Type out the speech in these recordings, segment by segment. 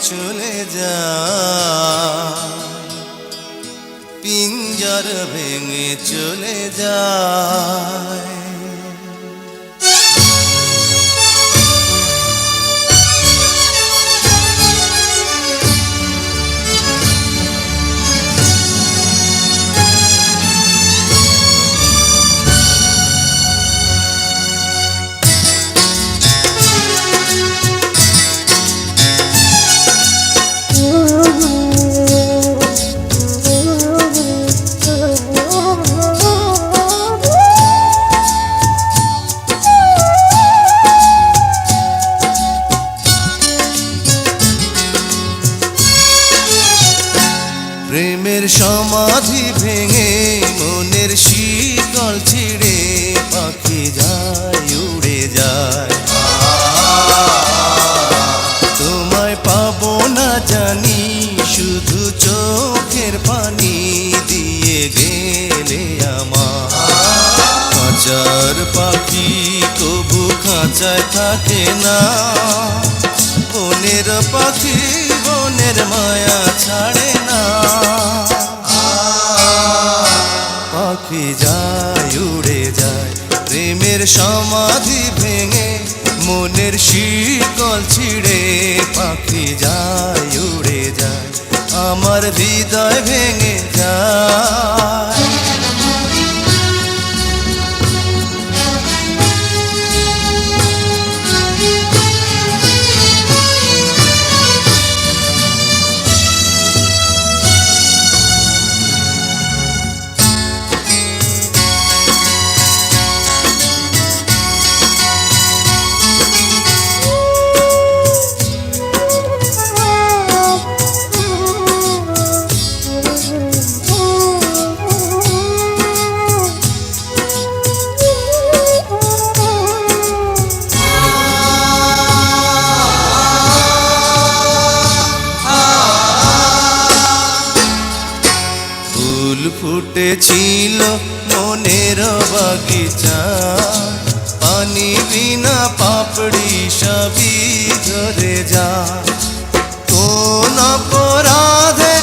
চলে যা, পিঞ্জর ভেঙে চলে যায়। প্রেমের সমাধি ভেঙে মনের শিকল ছিঁড়ে পাখি যায় উড়ে যায়। তোমায় পাবো না জানি, শুধু চোখের পানি দিয়ে গেলে আমার। খাঁচার পাখি কবু খাঁচায় থাকে না, বনের পাখি বনের মায়া ছাড়ে না। পাখি যায় উড়ে যায়, প্রেমের সমাধি ভেঙে মনের শিকল ছিঁড়ে পাখি যায় উড়ে যায়, আমার হৃদয় ভেঙে যায়। ফুল ফুটেছিল মনের বাগিচা, পানি বিনা পাপড়ি সবই ঝরে যা। কোন অপরাধে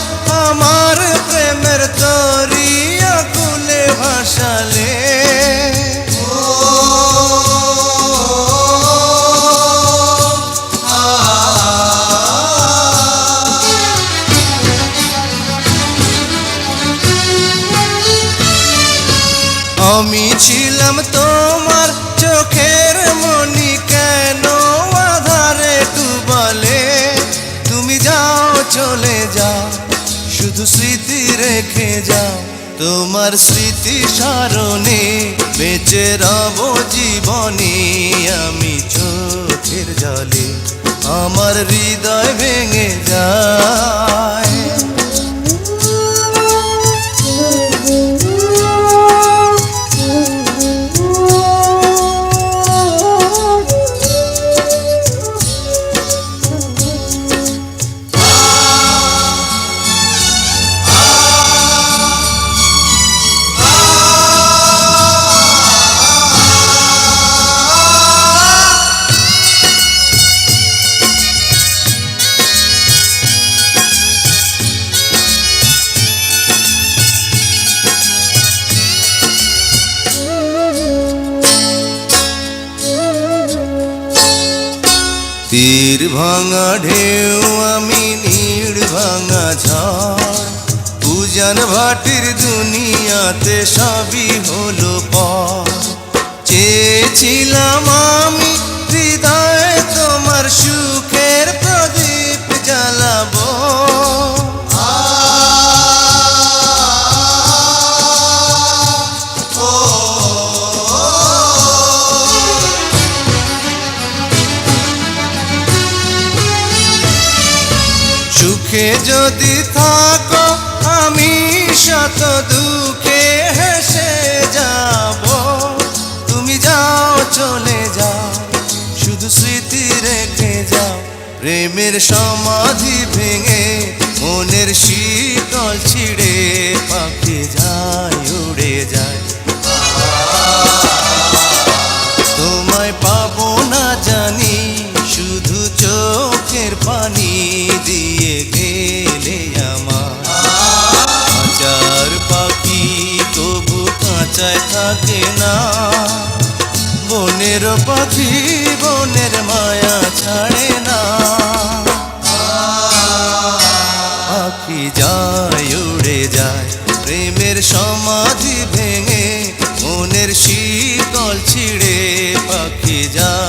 আমার প্রেমের তরি আকুলে ভাসালে, আমি ছিলাম তোমার চোখের মনি, কেন আধারে ডুবালে। তুমি যাও চলে যাও, শুধু স্মৃতি রেখে যাও, তোমার স্মৃতি স্মরণে বেঁচে রব জীবনে। আমি চোখের জলে আমার হৃদয় ভেঙে যায়। তীর ভাঙা ঢেউ আমি নীড় ভাঙা ঝড়, উজান ভাটির দুনিয়াতে সবই হলো পর। চেয়েছিলাম আমি হৃদয়ে তোমার সুখের প্রদীপ জ্বালাবো, সুখে যদি থাকো আমি শত দুঃখে হেসে যাব। তুমি যাও চলে যাও, শুধু স্মৃতি রেখে যাও, প্রেমের সমাধি ভেঙে মনের শীতল ছিঁড়ে পাখি যায় উড়ে যায়। তোমায় পাবো না জানি, শুধু চোখের পানি দিয়ে না। বনের পাখি বনের মায়া ছাড়ে না। পাখি যায় উড়ে যায় প্রেমের সমাধি ভেঙে, মনের শীতল ছিঁড়ে পাখি যায়।